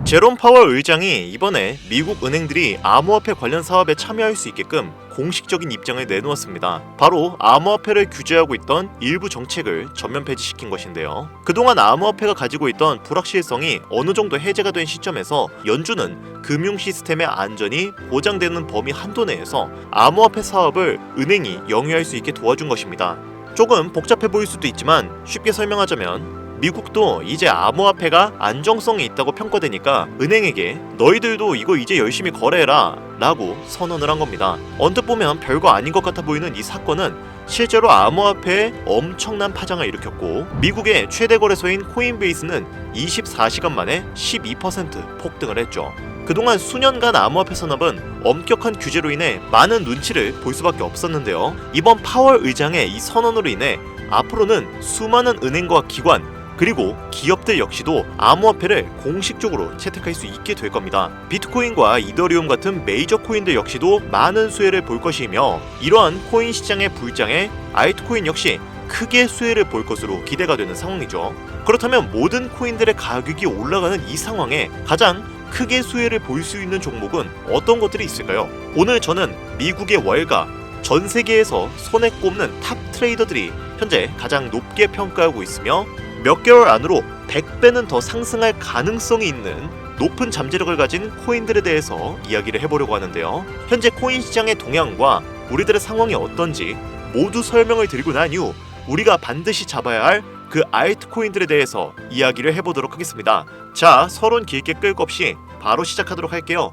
제롬 파월 의장이 이번에 미국 은행들이 암호화폐 관련 사업에 참여할 수 있게끔 공식적인 입장을 내놓았습니다. 바로 암호화폐를 규제하고 있던 일부 정책을 전면 폐지시킨 것인데요. 그동안 암호화폐가 가지고 있던 불확실성이 어느 정도 해제가 된 시점에서 연준은 금융 시스템의 안전이 보장되는 범위 한도 내에서 암호화폐 사업을 은행이 영위할 수 있게 도와준 것입니다. 조금 복잡해 보일 수도 있지만 쉽게 설명하자면 미국도 이제 암호화폐가 안정성이 있다고 평가되니까 은행에게 너희들도 이거 이제 열심히 거래해라 라고 선언을 한 겁니다. 언뜻 보면 별거 아닌 것 같아 보이는 이 사건은 실제로 암호화폐에 엄청난 파장을 일으켰고 미국의 최대 거래소인 코인베이스는 24시간 만에 12% 폭등을 했죠. 그동안 수년간 암호화폐 산업은 엄격한 규제로 인해 많은 눈치를 볼 수밖에 없었는데요. 이번 파월 의장의 이 선언으로 인해 앞으로는 수많은 은행과 기관 그리고 기업들 역시도 암호화폐를 공식적으로 채택할 수 있게 될 겁니다. 비트코인과 이더리움 같은 메이저 코인들 역시도 많은 수혜를 볼 것이며 이러한 코인 시장의 불장에 알트코인 역시 크게 수혜를 볼 것으로 기대가 되는 상황이죠. 그렇다면 모든 코인들의 가격이 올라가는 이 상황에 가장 크게 수혜를 볼 수 있는 종목은 어떤 것들이 있을까요? 오늘 저는 미국의 월가, 전 세계에서 손에 꼽는 탑 트레이더들이 현재 가장 높게 평가하고 있으며 몇 개월 안으로 100배는 더 상승할 가능성이 있는 높은 잠재력을 가진 코인들에 대해서 이야기를 해보려고 하는데요. 현재 코인 시장의 동향과 우리들의 상황이 어떤지 모두 설명을 드리고 난 이후 우리가 반드시 잡아야 할 그 알트코인들에 대해서 이야기를 해보도록 하겠습니다. 자, 서론 길게 끌 것 없이 바로 시작하도록 할게요.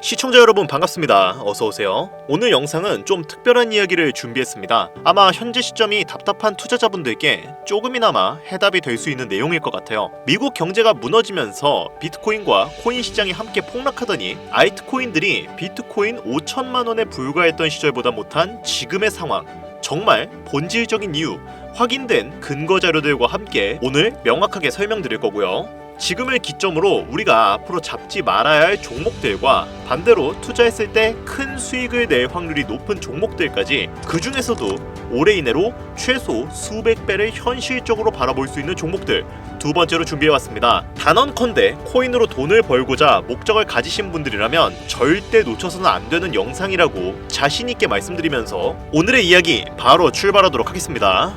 시청자 여러분 반갑습니다. 어서오세요. 오늘 영상은 좀 특별한 이야기를 준비했습니다. 아마 현재 시점이 답답한 투자자분들께 조금이나마 해답이 될 수 있는 내용일 것 같아요. 미국 경제가 무너지면서 비트코인과 코인 시장이 함께 폭락하더니 알트코인들이 비트코인 5천만 원에 불과했던 시절보다 못한 지금의 상황, 정말 본질적인 이유, 확인된 근거 자료들과 함께 오늘 명확하게 설명드릴 거고요. 지금을 기점으로 우리가 앞으로 잡지 말아야 할 종목들과 반대로 투자했을 때 큰 수익을 낼 확률이 높은 종목들까지 그 중에서도 올해 이내로 최소 수백 배를 현실적으로 바라볼 수 있는 종목들 두 번째로 준비해왔습니다. 단언컨대 코인으로 돈을 벌고자 목적을 가지신 분들이라면 절대 놓쳐서는 안 되는 영상이라고 자신있게 말씀드리면서 오늘의 이야기 바로 출발하도록 하겠습니다.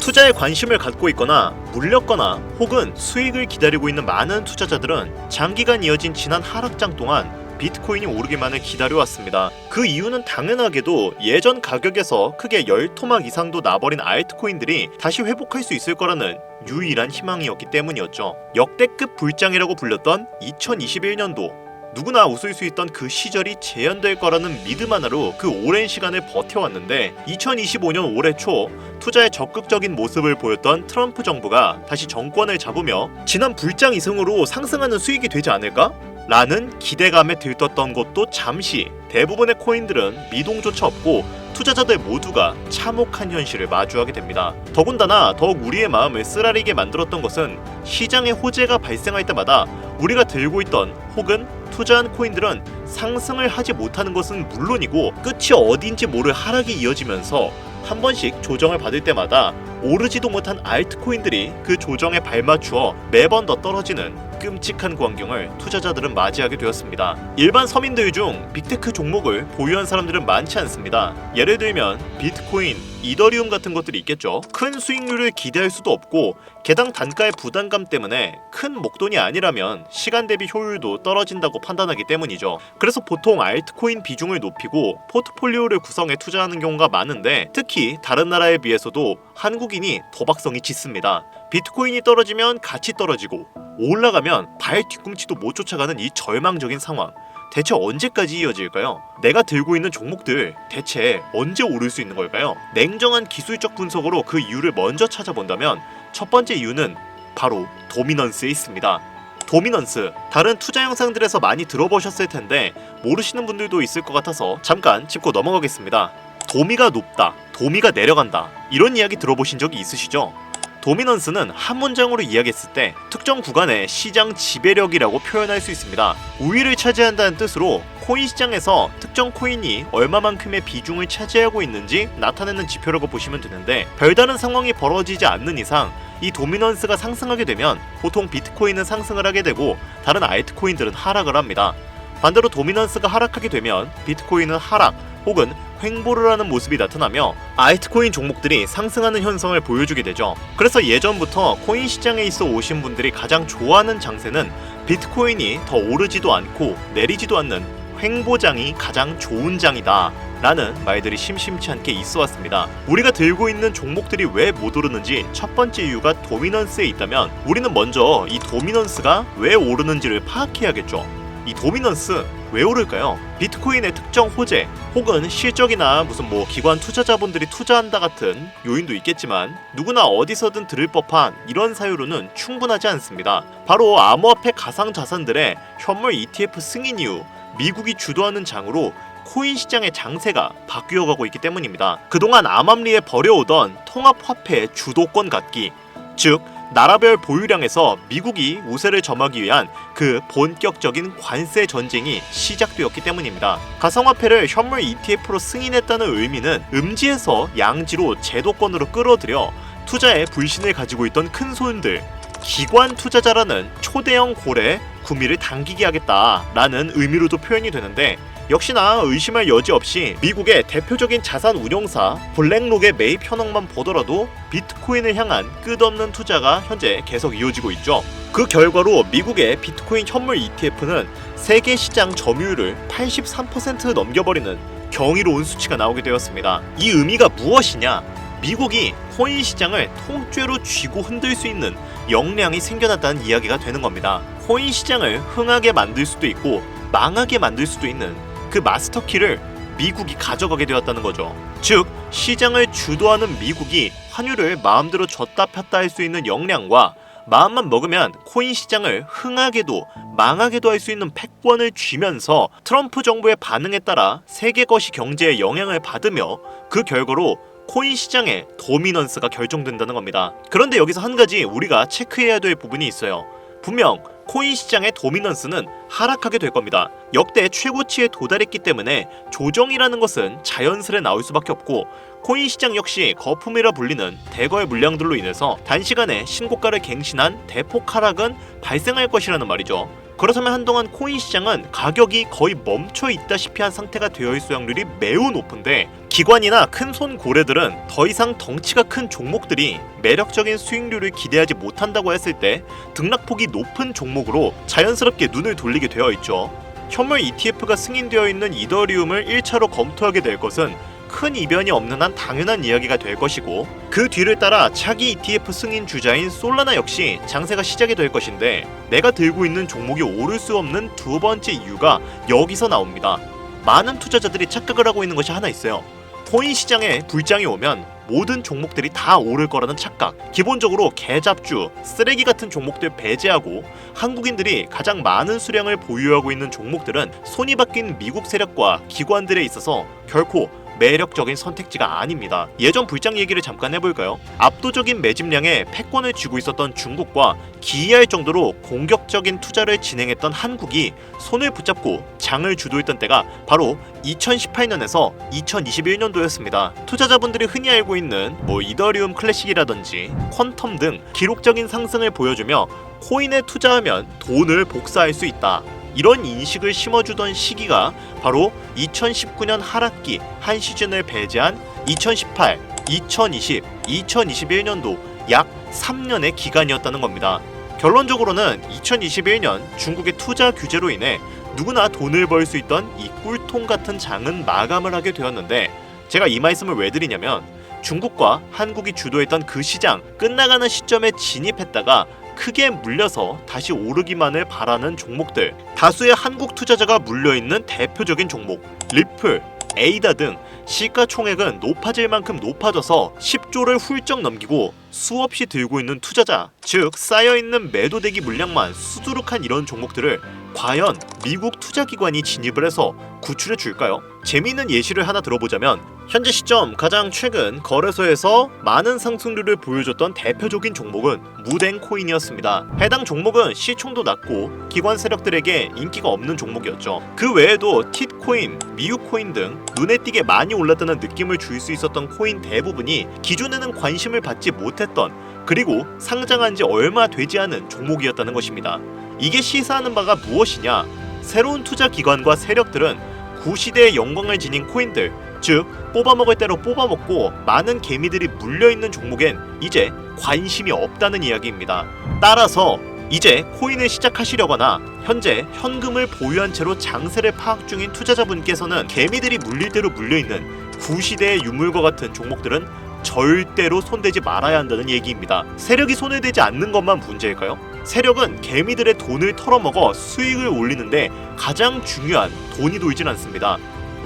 투자에 관심을 갖고 있거나 물렸거나 혹은 수익을 기다리고 있는 많은 투자자들은 장기간 이어진 지난 하락장 동안 비트코인이 오르기만을 기다려왔습니다. 그 이유는 당연하게도 예전 가격에서 크게 10토막 이상도 나버린 알트코인들이 다시 회복할 수 있을 거라는 유일한 희망이었기 때문이었죠. 역대급 불장이라고 불렸던 2021년도 누구나 웃을 수 있던 그 시절이 재현될 거라는 믿음 하나로 그 오랜 시간을 버텨왔는데 2025년 올해 초 투자에 적극적인 모습을 보였던 트럼프 정부가 다시 정권을 잡으며 지난 불장 이승으로 상승하는 수익이 되지 않을까? 라는 기대감에 들떴던 것도 잠시 대부분의 코인들은 미동조차 없고 투자자들 모두가 참혹한 현실을 마주하게 됩니다. 더군다나 더욱 우리의 마음을 쓰라리게 만들었던 것은 시장의 호재가 발생할 때마다 우리가 들고 있던 혹은 투자한 코인들은 상승을 하지 못하는 것은 물론이고 끝이 어딘지 모를 하락이 이어지면서 한 번씩 조정을 받을 때마다 오르지도 못한 알트코인들이 그 조정에 발맞추어 매번 더 떨어지는 끔찍한 광경을 투자자들은 맞이하게 되었습니다. 일반 서민들 중 빅테크 종목을 보유한 사람들은 많지 않습니다. 예를 들면 비트코인, 이더리움 같은 것들이 있겠죠. 큰 수익률을 기대할 수도 없고 개당 단가의 부담감 때문에 큰 목돈이 아니라면 시간 대비 효율도 떨어진다고 판단하기 때문이죠. 그래서 보통 알트코인 비중을 높이고 포트폴리오를 구성해 투자하는 경우가 많은데 특히 다른 나라에 비해서도 한국인이 도박성이 짙습니다. 비트코인이 떨어지면 같이 떨어지고 올라가면 발 뒤꿈치도 못 쫓아가는 이 절망적인 상황. 대체 언제까지 이어질까요? 내가 들고 있는 종목들 대체 언제 오를 수 있는 걸까요? 냉정한 기술적 분석으로 그 이유를 먼저 찾아본다면 첫 번째 이유는 바로 도미넌스에 있습니다. 도미넌스, 다른 투자 영상들에서 많이 들어보셨을 텐데 모르시는 분들도 있을 것 같아서 잠깐 짚고 넘어가겠습니다. 도미가 높다, 도미가 내려간다, 이런 이야기 들어보신 적이 있으시죠? 도미넌스는 한 문장으로 이야기했을 때 특정 구간의 시장 지배력이라고 표현할 수 있습니다. 우위를 차지한다는 뜻으로 코인 시장에서 특정 코인이 얼마만큼의 비중을 차지하고 있는지 나타내는 지표라고 보시면 되는데, 별다른 상황이 벌어지지 않는 이상 이 도미넌스가 상승하게 되면 보통 비트코인은 상승을 하게 되고 다른 알트코인들은 하락을 합니다. 반대로 도미넌스가 하락하게 되면 비트코인은 하락 혹은 횡보를 하는 모습이 나타나며 알트코인 종목들이 상승하는 현상을 보여주게 되죠. 그래서 예전부터 코인 시장에 있어 오신 분들이 가장 좋아하는 장세는 비트코인이 더 오르지도 않고 내리지도 않는 횡보장이 가장 좋은 장이다 라는 말들이 심심치 않게 있어 왔습니다. 우리가 들고 있는 종목들이 왜 못 오르는지 첫 번째 이유가 도미넌스에 있다면, 우리는 먼저 이 도미넌스가 왜 오르는지를 파악해야겠죠. 이 도미넌스 왜 오를까요? 비트코인의 특정 호재 혹은 실적이나 무슨 기관 투자자분들이 투자한다 같은 요인도 있겠지만, 누구나 어디서든 들을 법한 이런 사유로는 충분하지 않습니다. 바로 암호화폐 가상자산들의 현물 ETF 승인 이후 미국이 주도하는 장으로 코인 시장의 장세가 바뀌어가고 있기 때문입니다. 그동안 암암리에 벌여오던 통합화폐 주도권 갖기, 즉 나라별 보유량에서 미국이 우세를 점하기 위한 그 본격적인 관세 전쟁이 시작되었기 때문입니다. 가상화폐를 현물 ETF로 승인했다는 의미는 음지에서 양지로 제도권으로 끌어들여 투자에 불신을 가지고 있던 큰 손들, 기관 투자자라는 초대형 고래 구미를 당기게 하겠다라는 의미로도 표현이 되는데, 역시나 의심할 여지 없이 미국의 대표적인 자산 운용사 블랙록의 매입 현황만 보더라도 비트코인을 향한 끝없는 투자가 현재 계속 이어지고 있죠. 그 결과로 미국의 비트코인 현물 ETF는 세계 시장 점유율을 83% 넘겨버리는 경이로운 수치가 나오게 되었습니다. 이 의미가 무엇이냐? 미국이 코인 시장을 통째로 쥐고 흔들 수 있는 역량이 생겨났다는 이야기가 되는 겁니다. 코인 시장을 흥하게 만들 수도 있고 망하게 만들 수도 있는 그 마스터키를 미국이 가져가게 되었다는 거죠. 즉 시장을 주도하는 미국이 환율을 마음대로 줬다 폈다 할 수 있는 역량과 마음만 먹으면 코인 시장을 흥하게도 망하게도 할 수 있는 패권을 쥐면서 트럼프 정부의 반응에 따라 세계 거시 경제에 영향을 받으며 그 결과로 코인 시장의 도미넌스가 결정된다는 겁니다. 그런데 여기서 한 가지 우리가 체크해야 될 부분이 있어요. 분명 코인 시장의 도미넌스는 하락하게 될 겁니다. 역대 최고치에 도달했기 때문에 조정이라는 것은 자연스레 나올 수밖에 없고, 코인 시장 역시 거품이라 불리는 대거의 물량들로 인해서 단시간에 신고가를 갱신한 대폭 하락은 발생할 것이라는 말이죠. 그렇다면 한동안 코인 시장은 가격이 거의 멈춰 있다시피 한 상태가 되어 있을 확률이 매우 높은데, 기관이나 큰손 고래들은 더 이상 덩치가 큰 종목들이 매력적인 수익률을 기대하지 못한다고 했을 때 등락폭이 높은 종목으로 자연스럽게 눈을 돌리게 되어 있죠. 현물 ETF가 승인되어 있는 이더리움을 1차로 검토하게 될 것은 큰 이변이 없는 한 당연한 이야기가 될 것이고, 그 뒤를 따라 차기 ETF 승인 주자인 솔라나 역시 장세가 시작이 될 것인데, 내가 들고 있는 종목이 오를 수 없는 두 번째 이유가 여기서 나옵니다. 많은 투자자들이 착각을 하고 있는 것이 하나 있어요. 코인 시장에 불장이 오면 모든 종목들이 다 오를 거라는 착각. 기본적으로 개잡주, 쓰레기 같은 종목들 배제하고 한국인들이 가장 많은 수량을 보유하고 있는 종목들은 손이 바뀐 미국 세력과 기관들에 있어서 결코 매력적인 선택지가 아닙니다. 예전 불장 얘기를 잠깐 해볼까요? 압도적인 매집량에 패권을 쥐고 있었던 중국과 기이할 정도로 공격적인 투자를 진행했던 한국이 손을 붙잡고 장을 주도했던 때가 바로 2018년에서 2021년도였습니다. 투자자분들이 흔히 알고 있는 이더리움 클래식이라든지 퀀텀 등 기록적인 상승을 보여주며 코인에 투자하면 돈을 복사할 수 있다, 이런 인식을 심어주던 시기가 바로 2019년 하락기 한 시즌을 배제한 2018, 2020, 2021년도 약 3년의 기간이었다는 겁니다. 결론적으로는 2021년 중국의 투자 규제로 인해 누구나 돈을 벌 수 있던 이 꿀통 같은 장은 마감을 하게 되었는데, 제가 이 말씀을 왜 드리냐면, 중국과 한국이 주도했던 그 시장 끝나가는 시점에 진입했다가 크게 물려서 다시 오르기만을 바라는 종목들, 다수의 한국 투자자가 물려있는 대표적인 종목 리플, 에이다 등 시가총액은 높아질 만큼 높아져서 10조를 훌쩍 넘기고 수없이 들고 있는 투자자, 즉 쌓여있는 매도대기 물량만 수두룩한 이런 종목들을 과연 미국 투자기관이 진입을 해서 구출해 줄까요? 재미있는 예시를 하나 들어보자면 현재 시점 가장 최근 거래소에서 많은 상승률을 보여줬던 대표적인 종목은 무댕 코인이었습니다. 해당 종목은 시총도 낮고 기관 세력들에게 인기가 없는 종목이었죠. 그 외에도 팁코인, 미유코인 등 눈에 띄게 많이 올랐다는 느낌을 줄 수 있었던 코인 대부분이 기존에는 관심을 받지 못했던, 그리고 상장한 지 얼마 되지 않은 종목이었다는 것입니다. 이게 시사하는 바가 무엇이냐? 새로운 투자 기관과 세력들은 구시대의 영광을 지닌 코인들, 즉 뽑아먹을 대로 뽑아먹고 많은 개미들이 물려있는 종목엔 이제 관심이 없다는 이야기입니다. 따라서 이제 코인을 시작하시려거나 현재 현금을 보유한 채로 장세를 파악 중인 투자자분께서는 개미들이 물릴 대로 물려있는 구시대의 유물과 같은 종목들은 절대로 손대지 말아야 한다는 얘기입니다. 세력이 손을 대지 않는 것만 문제일까요? 세력은 개미들의 돈을 털어먹어 수익을 올리는데 가장 중요한 돈이 돌진 않습니다.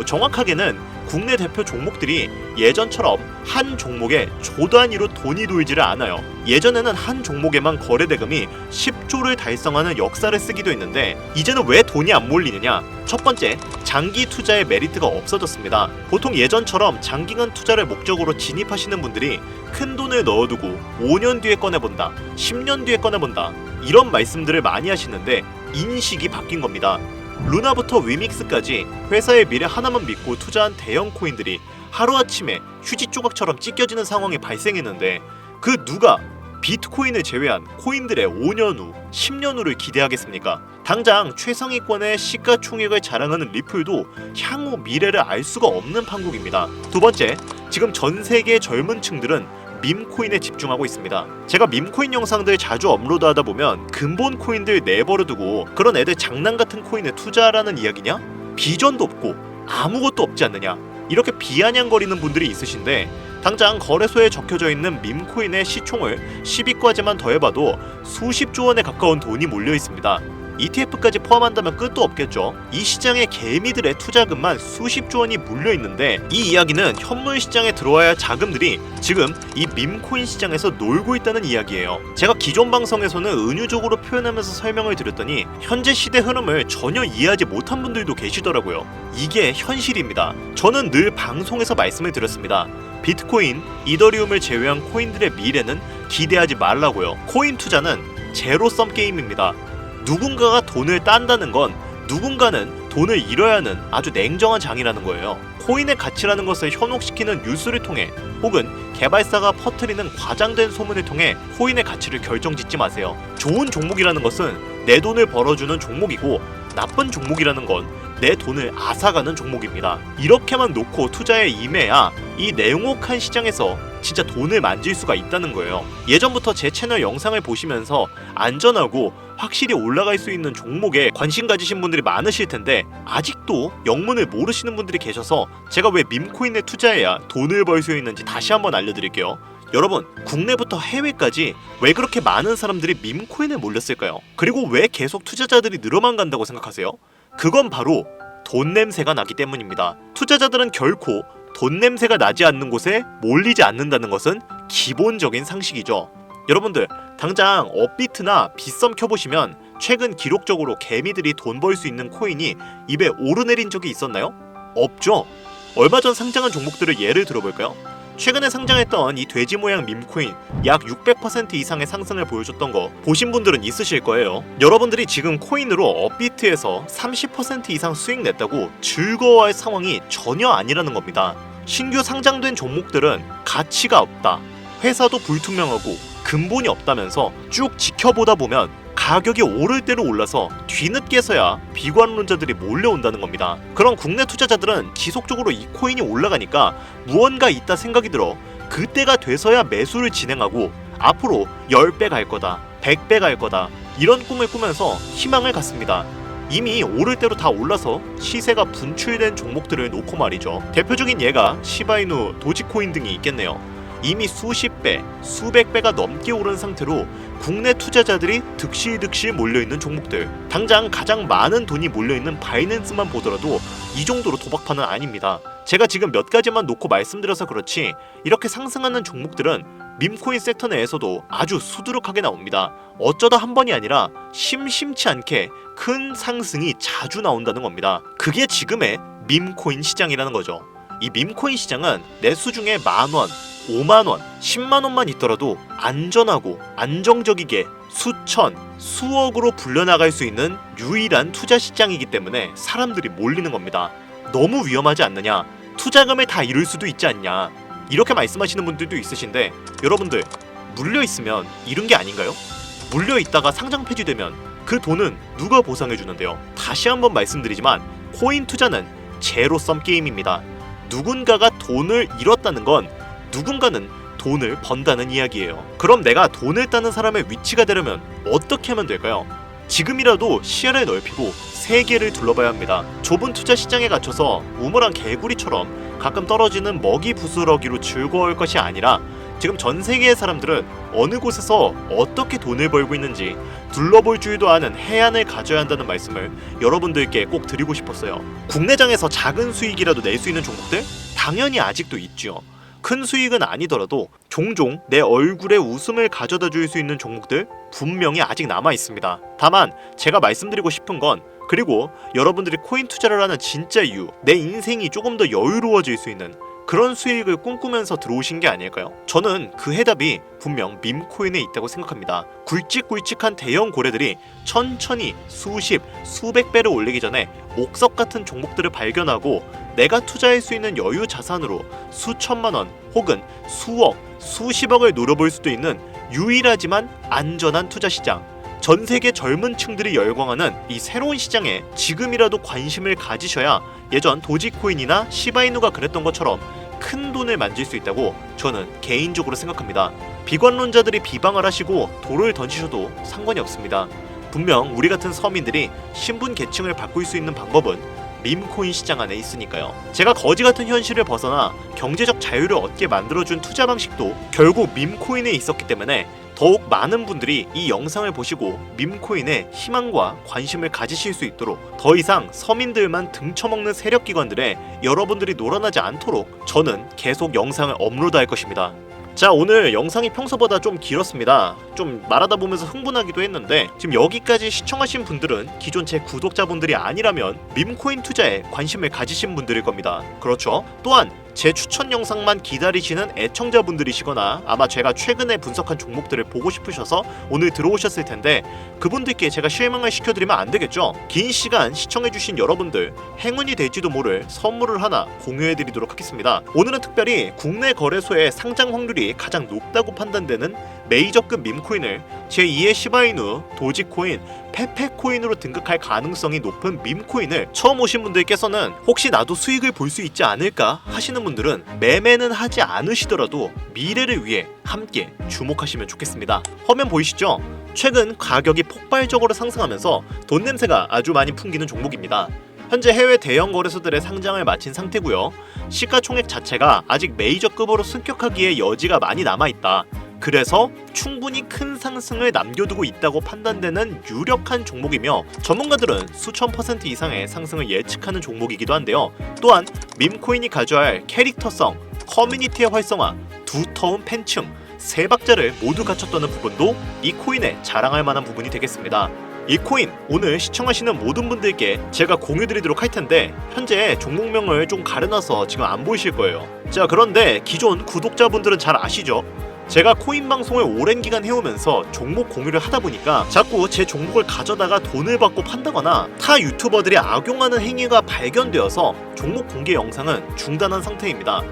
정확하게는 국내 대표 종목들이 예전처럼 한 종목에 조 단위로 돈이 돌지를 않아요. 예전에는 한 종목에만 거래 대금이 10조를 달성하는 역사를 쓰기도 했는데 이제는 왜 돈이 안 몰리느냐? 첫 번째, 장기 투자의 메리트가 없어졌습니다. 보통 예전처럼 장기간 투자를 목적으로 진입하시는 분들이 큰 돈을 넣어두고 5년 뒤에 꺼내본다, 10년 뒤에 꺼내본다, 이런 말씀들을 많이 하시는데 인식이 바뀐 겁니다. 루나부터 위믹스까지 회사의 미래 하나만 믿고 투자한 대형 코인들이 하루아침에 휴지 조각처럼 찢겨지는 상황이 발생했는데 그 누가 비트코인을 제외한 코인들의 5년 후, 10년 후를 기대하겠습니까? 당장 최상위권의 시가총액을 자랑하는 리플도 향후 미래를 알 수가 없는 판국입니다. 두 번째, 지금 전 세계의 젊은 층들은 밈코인에 집중하고 있습니다. 제가 밈코인 영상들 자주 업로드하다 보면 근본 코인들 내버려두고 그런 애들 장난 같은 코인에 투자하라는 이야기냐? 비전도 없고 아무것도 없지 않느냐? 이렇게 비아냥거리는 분들이 있으신데 당장 거래소에 적혀져 있는 밈코인의 시총을 10위까지만 더해봐도 수십조 원에 가까운 돈이 몰려 있습니다. ETF까지 포함한다면 끝도 없겠죠. 이 시장에 개미들의 투자금만 수십조 원이 물려있는데 이 이야기는 현물 시장에 들어와야 할 자금들이 지금 이 밈코인 시장에서 놀고 있다는 이야기예요. 제가 기존 방송에서는 은유적으로 표현하면서 설명을 드렸더니 현재 시대 흐름을 전혀 이해하지 못한 분들도 계시더라고요. 이게 현실입니다. 저는 늘 방송에서 말씀을 드렸습니다. 비트코인, 이더리움을 제외한 코인들의 미래는 기대하지 말라고요. 코인 투자는 제로섬 게임입니다. 누군가가 돈을 딴다는 건 누군가는 돈을 잃어야 하는 아주 냉정한 장이라는 거예요. 코인의 가치라는 것을 현혹시키는 뉴스를 통해 혹은 개발사가 퍼뜨리는 과장된 소문을 통해 코인의 가치를 결정짓지 마세요. 좋은 종목이라는 것은 내 돈을 벌어주는 종목이고 나쁜 종목이라는 건 내 돈을 앗아가는 종목입니다. 이렇게만 놓고 투자에 임해야 이 냉혹한 시장에서 진짜 돈을 만질 수가 있다는 거예요. 예전부터 제 채널 영상을 보시면서 안전하고 확실히 올라갈 수 있는 종목에 관심 가지신 분들이 많으실 텐데 아직도 영문을 모르시는 분들이 계셔서 제가 왜 밈코인에 투자해야 돈을 벌 수 있는지 다시 한번 알려드릴게요. 여러분, 국내부터 해외까지 왜 그렇게 많은 사람들이 밈코인에 몰렸을까요? 그리고 왜 계속 투자자들이 늘어만 간다고 생각하세요? 그건 바로 돈 냄새가 나기 때문입니다. 투자자들은 결코 돈 냄새가 나지 않는 곳에 몰리지 않는다는 것은 기본적인 상식이죠. 여러분들, 당장 업비트나 빗썸 켜보시면 최근 기록적으로 개미들이 돈 벌 수 있는 코인이 입에 오르내린 적이 있었나요? 없죠. 얼마 전 상장한 종목들을 예를 들어볼까요? 최근에 상장했던 이 돼지 모양 밈코인 약 600% 이상의 상승을 보여줬던 거 보신 분들은 있으실 거예요. 여러분들이 지금 코인으로 업비트에서 30% 이상 수익 냈다고 즐거워할 상황이 전혀 아니라는 겁니다. 신규 상장된 종목들은 가치가 없다, 회사도 불투명하고 근본이 없다면서 쭉 지켜보다 보면 가격이 오를 대로 올라서 뒤늦게서야 비관론자들이 몰려온다는 겁니다. 그럼 국내 투자자들은 지속적으로 이 코인이 올라가니까 무언가 있다 생각이 들어 그때가 돼서야 매수를 진행하고 앞으로 10배 갈 거다, 100배 갈 거다, 이런 꿈을 꾸면서 희망을 갖습니다. 이미 오를 대로 다 올라서 시세가 분출된 종목들을 놓고 말이죠. 대표적인 예가 시바이누, 도지코인 등이 있겠네요. 이미 수십 배, 수백 배가 넘게 오른 상태로 국내 투자자들이 득실득실 몰려있는 종목들, 당장 가장 많은 돈이 몰려있는 바이낸스만 보더라도 이 정도로 도박판은 아닙니다. 제가 지금 몇 가지만 놓고 말씀드려서 그렇지 이렇게 상승하는 종목들은 밈코인 섹터 내에서도 아주 수두룩하게 나옵니다. 어쩌다 한 번이 아니라 심심치 않게 큰 상승이 자주 나온다는 겁니다. 그게 지금의 밈코인 시장이라는 거죠. 이 밈코인 시장은 내수 중에 10,000원, 50,000원, 100,000원만 있더라도 안전하고 안정적이게 수천, 수억으로 불려나갈 수 있는 유일한 투자 시장이기 때문에 사람들이 몰리는 겁니다. 너무 위험하지 않느냐? 투자금을 다 잃을 수도 있지 않냐? 이렇게 말씀하시는 분들도 있으신데, 여러분들 물려있으면 잃은 게 아닌가요? 물려있다가 상장 폐지되면 그 돈은 누가 보상해 주는데요? 다시 한번 말씀드리지만 코인 투자는 제로섬 게임입니다. 누군가가 돈을 잃었다는 건 누군가는 돈을 번다는 이야기예요. 그럼 내가 돈을 따는 사람의 위치가 되려면 어떻게 하면 될까요? 지금이라도 시야를 넓히고 세계를 둘러봐야 합니다. 좁은 투자 시장에 갇혀서 우물안 개구리처럼 가끔 떨어지는 먹이 부스러기로 즐거울 것이 아니라 지금 전 세계의 사람들은 어느 곳에서 어떻게 돈을 벌고 있는지 둘러볼 줄도 아는 해안을 가져야 한다는 말씀을 여러분들께 꼭 드리고 싶었어요. 국내장에서 작은 수익이라도 낼 수 있는 종목들? 당연히 아직도 있죠. 큰 수익은 아니더라도 종종 내 얼굴에 웃음을 가져다 줄 수 있는 종목들 분명히 아직 남아 있습니다. 다만 제가 말씀드리고 싶은 건, 그리고 여러분들이 코인 투자를 하는 진짜 이유, 내 인생이 조금 더 여유로워질 수 있는 그런 수익을 꿈꾸면서 들어오신 게 아닐까요? 저는 그 해답이 분명 밈코인에 있다고 생각합니다. 굵직굵직한 대형 고래들이 천천히 수십, 수백 배를 올리기 전에 옥석 같은 종목들을 발견하고 내가 투자할 수 있는 여유 자산으로 수천만 원 혹은 수억, 수십억을 노려볼 수도 있는 유일하지만 안전한 투자 시장. 전 세계 젊은 층들이 열광하는 이 새로운 시장에 지금이라도 관심을 가지셔야 예전 도지코인이나 시바이누가 그랬던 것처럼 큰 돈을 만질 수 있다고 저는 개인적으로 생각합니다. 비관론자들이 비방을 하시고 돌을 던지셔도 상관이 없습니다. 분명 우리 같은 서민들이 신분 계층을 바꿀 수 있는 방법은 밈코인 시장 안에 있으니까요. 제가 거지 같은 현실을 벗어나 경제적 자유를 얻게 만들어준 투자 방식도 결국 밈코인에 있었기 때문에 더욱 많은 분들이 이 영상을 보시고 밈코인에 희망과 관심을 가지실 수 있도록 더 이상 서민들만 등쳐먹는 세력기관들에 여러분들이 놀아나지 않도록 저는 계속 영상을 업로드할 것입니다. 자, 오늘 영상이 평소보다 좀 길었습니다. 좀 말하다 보면서 흥분하기도 했는데 지금 여기까지 시청하신 분들은 기존 제 구독자분들이 아니라면 밈코인 투자에 관심을 가지신 분들일 겁니다. 그렇죠? 또한 제 추천 영상만 기다리시는 애청자분들이시거나 아마 제가 최근에 분석한 종목들을 보고 싶으셔서 오늘 들어오셨을 텐데 그분들께 제가 실망을 시켜드리면 안 되겠죠? 긴 시간 시청해주신 여러분들 행운이 될지도 모를 선물을 하나 공유해드리도록 하겠습니다. 오늘은 특별히 국내 거래소의 상장 확률이 가장 높다고 판단되는 메이저급 밈코인을 제2의 시바이누, 도지코인, 페페코인으로 등극할 가능성이 높은 밈코인을 처음 오신 분들께서는 혹시 나도 수익을 볼 수 있지 않을까 하시는 분들은 매매는 하지 않으시더라도 미래를 위해 함께 주목하시면 좋겠습니다. 화면 보이시죠? 최근 가격이 폭발적으로 상승하면서 돈 냄새가 아주 많이 풍기는 종목입니다. 현재 해외 대형 거래소들의 상장을 마친 상태고요. 시가총액 자체가 아직 메이저급으로 승격하기에 여지가 많이 남아있다. 그래서 충분히 큰 상승을 남겨두고 있다고 판단되는 유력한 종목이며 전문가들은 수천 % 이상의 상승을 예측하는 종목이기도 한데요. 또한 밈코인이 가져야 캐릭터성, 커뮤니티의 활성화, 두터운 팬층, 세 박자를 모두 갖췄다는 부분도 이 코인에 자랑할 만한 부분이 되겠습니다. 이 코인 오늘 시청하시는 모든 분들께 제가 공유드리도록 할 텐데 현재 종목명을 좀 가려놔서 지금 안 보이실 거예요. 자, 그런데 기존 구독자분들은 잘 아시죠? 제가 코인 방송을 오랜 기간 해오면서 종목 공유를 하다 보니까 자꾸 제 종목을 가져다가 돈을 받고 판다거나 타 유튜버들이 악용하는 행위가 발견되어서 종목 공개 영상은 중단한 상태입니다.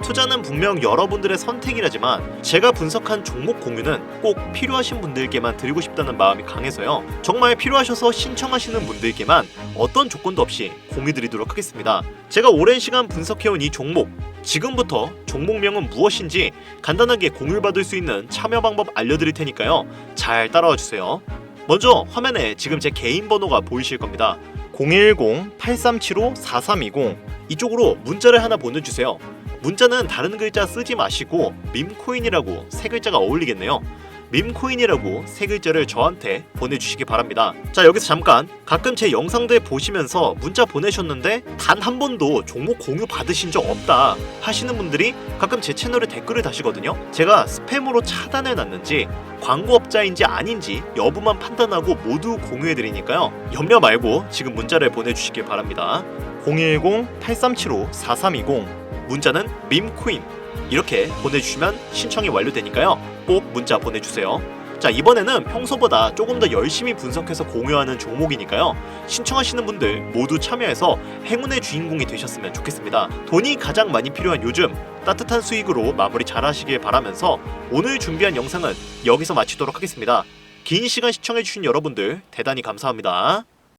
투자는 분명 여러분들의 선택이라지만 제가 분석한 종목 공유는 꼭 필요하신 분들께만 드리고 싶다는 마음이 강해서요. 정말 필요하셔서 신청하시는 분들께만 어떤 조건도 없이 공유드리도록 하겠습니다. 제가 오랜 시간 분석해온 이 종목, 지금부터 종목명은 무엇인지 간단하게 공유받을 수 있는 참여 방법 알려드릴 테니까요. 잘 따라와 주세요. 먼저 화면에 지금 제 개인 번호가 보이실 겁니다. 010-8375-4320 이쪽으로 문자를 하나 보내주세요. 문자는 다른 글자 쓰지 마시고 밈코인이라고 세 글자가 어울리겠네요. 밈코인이라고 세 글자를 저한테 보내주시기 바랍니다. 자, 여기서 잠깐, 가끔 제 영상들 보시면서 문자 보내셨는데 단 한 번도 종목 공유 받으신 적 없다 하시는 분들이 가끔 제 채널에 댓글을 다시거든요. 제가 스팸으로 차단해 놨는지 광고업자인지 아닌지 여부만 판단하고 모두 공유해드리니까요, 염려 말고 지금 문자를 보내주시길 바랍니다. 010-8375-4320, 문자는 밈코인 이렇게 보내주시면 신청이 완료되니까요, 꼭 문자 보내주세요. 자, 이번에는 평소보다 조금 더 열심히 분석해서 공유하는 종목이니까요, 신청하시는 분들 모두 참여해서 행운의 주인공이 되셨으면 좋겠습니다. 돈이 가장 많이 필요한 요즘 따뜻한 수익으로 마무리 잘 하시길 바라면서 오늘 준비한 영상은 여기서 마치도록 하겠습니다. 긴 시간 시청해주신 여러분들 대단히 감사합니다.